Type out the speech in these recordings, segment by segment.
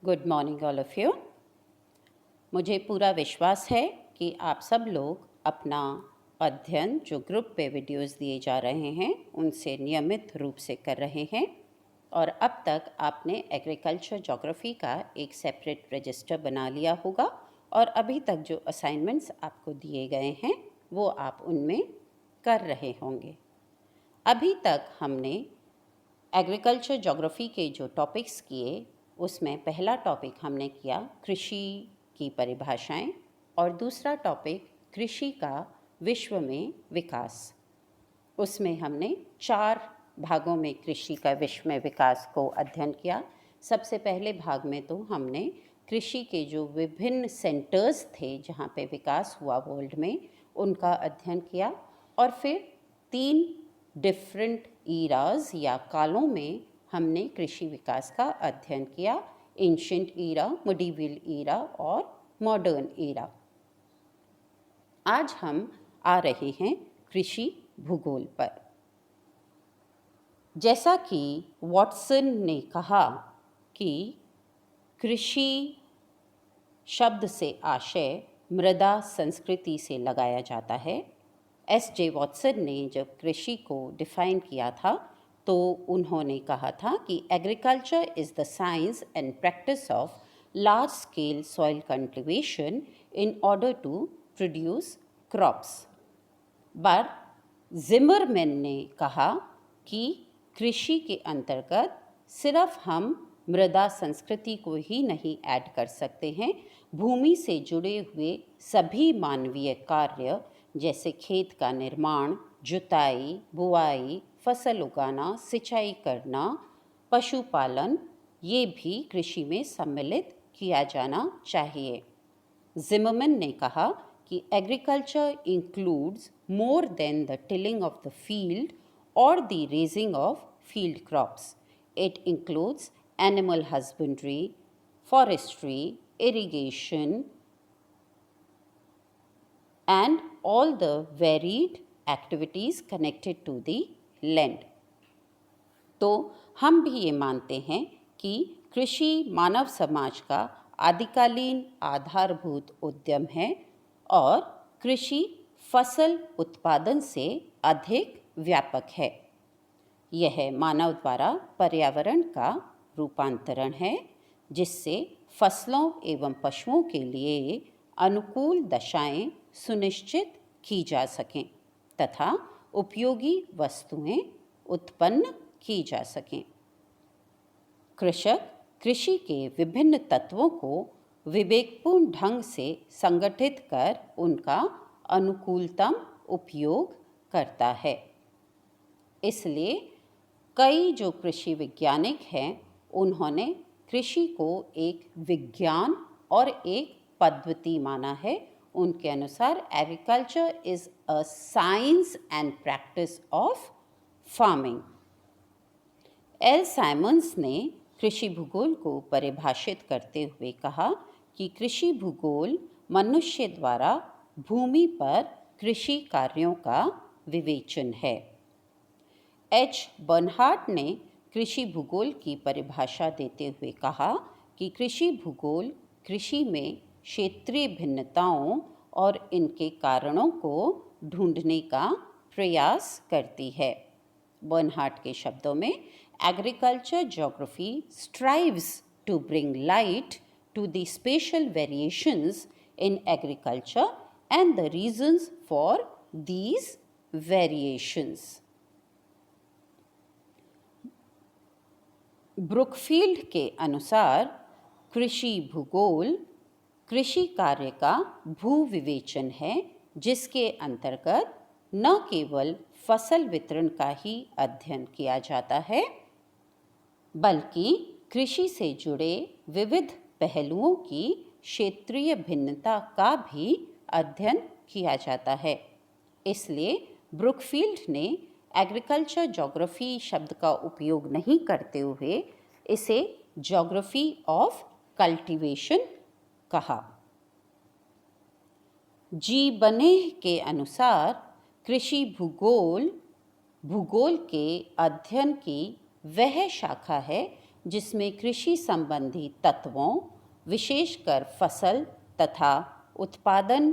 Good morning all of you. मुझे पूरा विश्वास है कि आप सब लोग अपना अध्ययन जो ग्रुप पे वीडियोस दिए जा रहे हैं उनसे नियमित रूप से कर रहे हैं और अब तक आपने एग्रीकल्चर ज्योग्राफी का एक सेपरेट रजिस्टर बना लिया होगा और अभी तक जो असाइनमेंट्स आपको दिए गए हैं वो आप उनमें कर रहे होंगे। अभी तक हमने एग्रीकल्चर ज्योग्राफी के जो टॉपिक्स किए उसमें पहला टॉपिक हमने किया कृषि की परिभाषाएं और दूसरा टॉपिक कृषि का विश्व में विकास। उसमें हमने 4 भागों में कृषि का विश्व में विकास को अध्ययन किया। सबसे पहले भाग में तो हमने कृषि के जो विभिन्न सेंटर्स थे जहाँ पे विकास हुआ वर्ल्ड में उनका अध्ययन किया और फिर 3 डिफरेंट ईराज या कालों में हमने कृषि विकास का अध्ययन किया, एंशिएंट ईरा, मिडीवल ईरा और मॉडर्न ईरा। आज हम आ रहे हैं कृषि भूगोल पर। जैसा कि वॉटसन ने कहा कि कृषि शब्द से आशय मृदा संस्कृति से लगाया जाता है। एस.जे. वॉटसन ने जब कृषि को डिफाइन किया था तो उन्होंने कहा था कि agriculture is the science and practice of large scale soil cultivation in order to produce crops. पर जिमरमैन ने कहा कि कृषि के अंतर्गत सिर्फ हम मृदा संस्कृति को ही नहीं ऐड कर सकते हैं, भूमि से जुड़े हुए सभी मानवीय कार्य जैसे खेत का निर्माण, जुताई, बुआई, फसल उगाना, सिंचाई करना, पशुपालन, ये भी कृषि में सम्मिलित किया जाना चाहिए। जिमरमैन ने कहा कि agriculture includes more than the tilling of the field or the raising of field crops. It includes animal husbandry, forestry, irrigation, and all the varied activities connected to the land. तो हम भी ये मानते हैं कि कृषि मानव समाज का आदिकालीन आधारभूत उद्यम है और कृषि फसल उत्पादन से अधिक व्यापक है। यह मानव द्वारा पर्यावरण का रूपांतरण है जिससे फसलों एवं पशुओं के लिए अनुकूल दशाएं सुनिश्चित की जा सकें तथा उपयोगी वस्तुएं उत्पन्न की जा सकें। कृषक कृषि के विभिन्न तत्वों को विवेकपूर्ण ढंग से संगठित कर उनका अनुकूलतम उपयोग करता है। इसलिए कई जो कृषि वैज्ञानिक हैं उन्होंने कृषि को एक विज्ञान और एक पद्धति माना है। उनके अनुसार agriculture is a science and practice of farming. L Symons ने कृषि भूगोल को परिभाषित करते हुए कहा कि कृषि भूगोल मनुष्य द्वारा भूमि पर कृषि कार्यों का विवेचन है। एच. बर्नहार्ट ने कृषि भूगोल की परिभाषा देते हुए कहा कि कृषि भूगोल कृषि में क्षेत्रीय भिन्नताओं और इनके कारणों को ढूंढने का प्रयास करती है। बर्नहार्ट के शब्दों में agriculture geography strives to bring light to the spatial variations in agriculture and the reasons for these variations. Brookfield के अनुसार कृषि भूगोल कृषि कार्य का भू विवेचन है जिसके अंतर्गत न केवल फसल वितरण का ही अध्ययन किया जाता है बल्कि कृषि से जुड़े विविध पहलुओं की क्षेत्रीय भिन्नता का भी अध्ययन किया जाता है। इसलिए ब्रुकफील्ड ने एग्रीकल्चर ज्योग्राफी शब्द का उपयोग नहीं करते हुए इसे ज्योग्राफी ऑफ कल्टीवेशन कहा। जी बनेह के अनुसार कृषि भूगोल के अध्ययन की वह शाखा है जिसमें कृषि संबंधी तत्वों, विशेषकर फसल तथा उत्पादन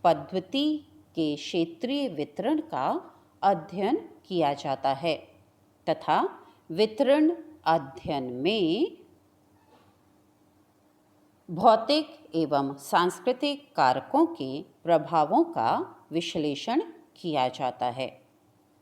पद्धति के क्षेत्रीय वितरण का अध्ययन किया जाता है तथा वितरण अध्ययन में भौतिक एवं सांस्कृतिक कारकों के प्रभावों का विश्लेषण किया जाता है.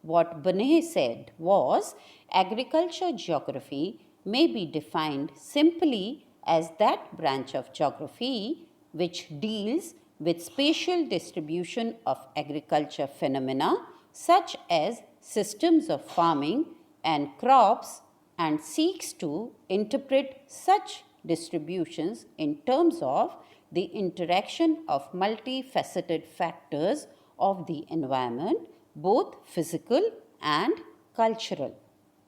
What Benet said was, agriculture geography may be defined simply as that branch of geography which deals with spatial distribution of agriculture phenomena such as systems of farming and crops and seeks to interpret such distributions in terms of the interaction of multifaceted factors of the environment, both physical and cultural.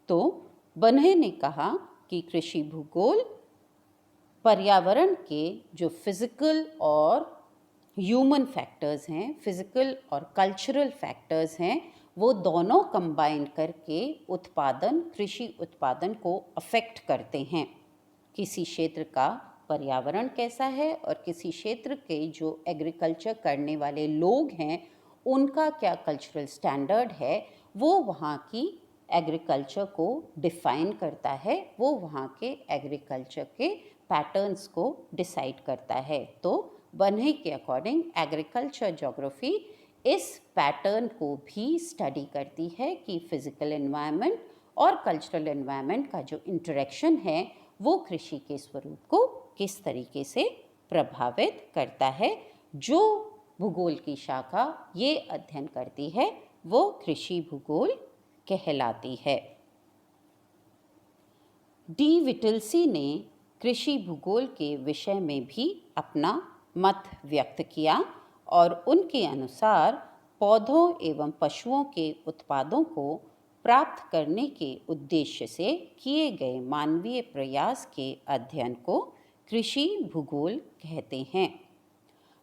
तो बन्हे ने कहा कि कृषि भूगोल पर्यावरण के जो physical और ह्यूमन फैक्टर्स हैं, फिजिकल और कल्चरल फैक्टर्स हैं, वो दोनों कंबाइन करके कृषि उत्पादन को अफेक्ट करते हैं. किसी क्षेत्र का पर्यावरण कैसा है और किसी क्षेत्र के जो एग्रीकल्चर करने वाले लोग हैं उनका क्या कल्चरल स्टैंडर्ड है, वो वहाँ की एग्रीकल्चर को डिफ़ाइन करता है, वो वहाँ के एग्रीकल्चर के पैटर्न्स को डिसाइड करता है. तो बन्हे के अकॉर्डिंग एग्रीकल्चर ज्योग्राफी इस पैटर्न को भी स्टडी करती है कि फिज़िकल एनवायरनमेंट और कल्चरल एनवायरनमेंट का जो इंटरेक्शन है वो कृषि के स्वरूप को किस तरीके से प्रभावित करता है. जो भूगोल की शाखा ये अध्ययन करती है वो कृषि भूगोल कहलाती है. डी विटलसी ने कृषि भूगोल के विषय में भी अपना मत व्यक्त किया और उनके अनुसार पौधों एवं पशुओं के उत्पादों को प्राप्त करने के उद्देश्य से किए गए मानवीय प्रयास के अध्ययन को कृषि भूगोल कहते हैं.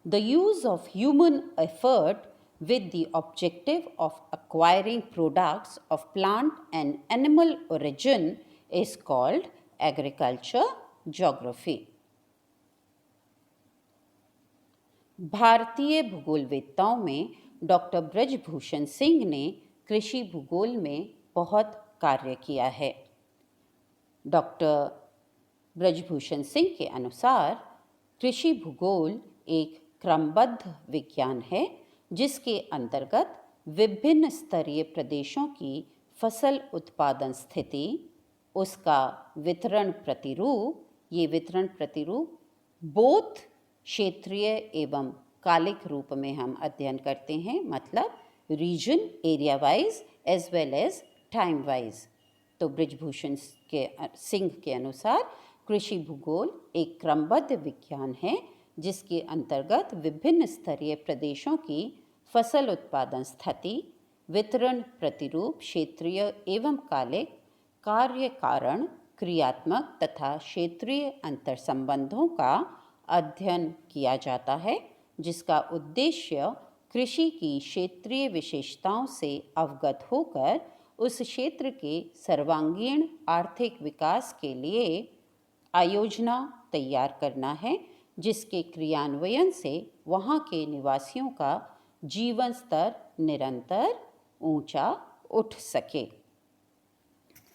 The use of human effort with the objective of acquiring products of plant and animal origin is called agriculture geography. भारतीय भूगोलवेत्ताओं में डॉक्टर ब्रजभूषण सिंह ने कृषि भूगोल में बहुत कार्य किया है. डॉक्टर ब्रजभूषण सिंह के अनुसार कृषि भूगोल एक क्रमबद्ध विज्ञान है जिसके अंतर्गत विभिन्न स्तरीय प्रदेशों की फसल उत्पादन स्थिति, उसका वितरण प्रतिरूप, ये वितरण प्रतिरूप बोथ क्षेत्रीय एवं कालिक रूप में हम अध्ययन करते हैं, मतलब region area wise as well as time wise. तो ब्रजभूषण सिंह के अनुसार कृषि भूगोल एक क्रमबद्ध विज्ञान है जिसके अंतर्गत विभिन्न स्तरीय प्रदेशों की फसल उत्पादन स्थिति, वितरण प्रतिरूप, क्षेत्रीय एवं कालिक, कार्य कारण, क्रियात्मक तथा क्षेत्रीय अंतर संबंधों का अध्ययन किया जाता है, जिसका उद्देश्य कृषि की क्षेत्रीय विशेषताओं से अवगत होकर उस क्षेत्र के सर्वांगीण आर्थिक विकास के लिए आयोजना तैयार करना है, जिसके क्रियान्वयन से वहाँ के निवासियों का जीवन स्तर निरंतर ऊंचा उठ सके.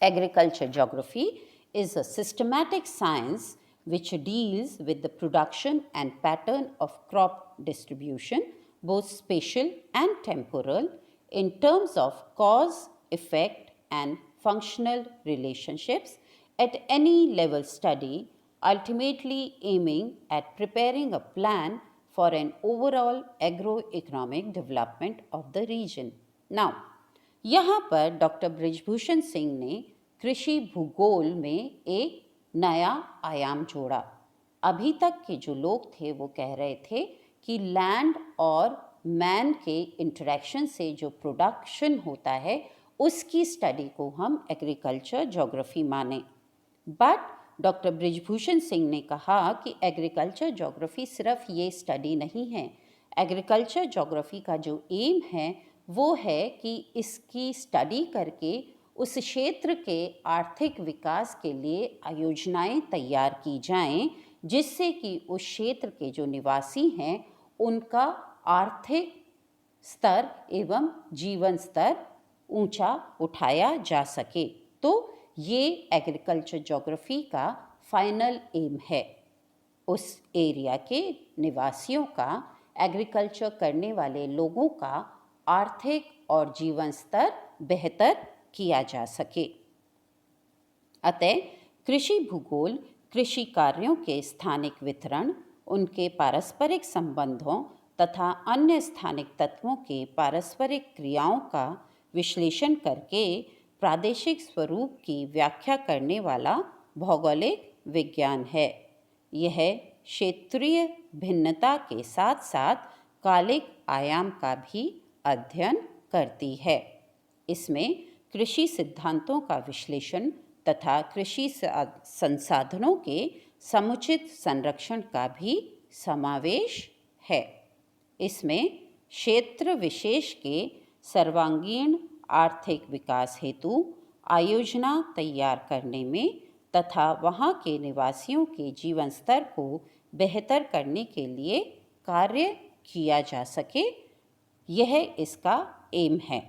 Agriculture geography is a systematic science which deals with the production and pattern of crop distribution, both spatial and temporal, in terms of cause, effect, and functional relationships at any level study, ultimately aiming at preparing a plan for an overall agroeconomic development of the region. Now, यहाँ पर doctor Brijbhushan Singh ने कृषि भूगोल में एक नया आयाम जोड़ा. अभी तक के जो लोग थे वो कह रहे थे कि लैंड और मैन के इंटरेक्शन से जो प्रोडक्शन होता है उसकी स्टडी को हम एग्रीकल्चर ज्योग्राफी माने. बट डॉक्टर ब्रजभूषण सिंह ने कहा कि एग्रीकल्चर ज्योग्राफी सिर्फ ये स्टडी नहीं है. एग्रीकल्चर ज्योग्राफी का जो एम है वो है कि इसकी स्टडी करके उस क्षेत्र के आर्थिक विकास के लिए योजनाएं तैयार की जाएं, जिससे कि उस क्षेत्र के जो निवासी हैं उनका आर्थिक स्तर एवं जीवन स्तर ऊंचा उठाया जा सके। तो ये एग्रीकल्चर ज्योग्राफी का फाइनल एम है। उस एरिया के निवासियों का, एग्रीकल्चर करने वाले लोगों का आर्थिक और जीवन स्तर बेहतर किया जा सके। अतः कृषि भूगोल कृषि कार्यों के स्थानिक वितरण, उनके पारस्परिक संबंधों तथा अन्य स्थानिक तत्वों के पारस्परिक क्रियाओं का विश्लेषण करके प्रादेशिक स्वरूप की व्याख्या करने वाला भौगोलिक विज्ञान है। यह क्षेत्रीय भिन्नता के साथ साथ कालिक आयाम का भी अध्ययन करती है। इसमें कृषि सिद्धांतों का विश्लेषण तथा कृषि संसाधनों के समुचित संरक्षण का भी समावेश है। इसमें क्षेत्र विशेष के सर्वांगीण आर्थिक विकास हेतु आयोजना तैयार करने में तथा वहाँ के निवासियों के जीवन स्तर को बेहतर करने के लिए कार्य किया जा सके, यह इसका एम है।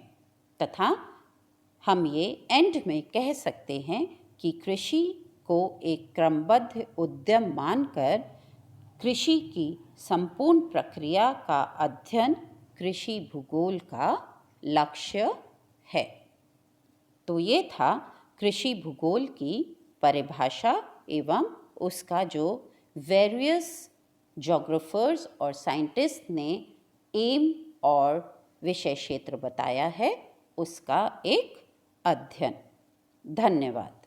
तथा हम ये एंड में कह सकते हैं कि कृषि को एक क्रमबद्ध उद्यम मानकर कृषि की संपूर्ण प्रक्रिया का अध्ययन कृषि भूगोल का लक्ष्य है। तो ये था कृषि भूगोल की परिभाषा एवं उसका जो वेरियस जोग्राफर्स और साइंटिस्ट ने एम और विषय क्षेत्र बताया है, उसका एक अध्ययन। धन्यवाद।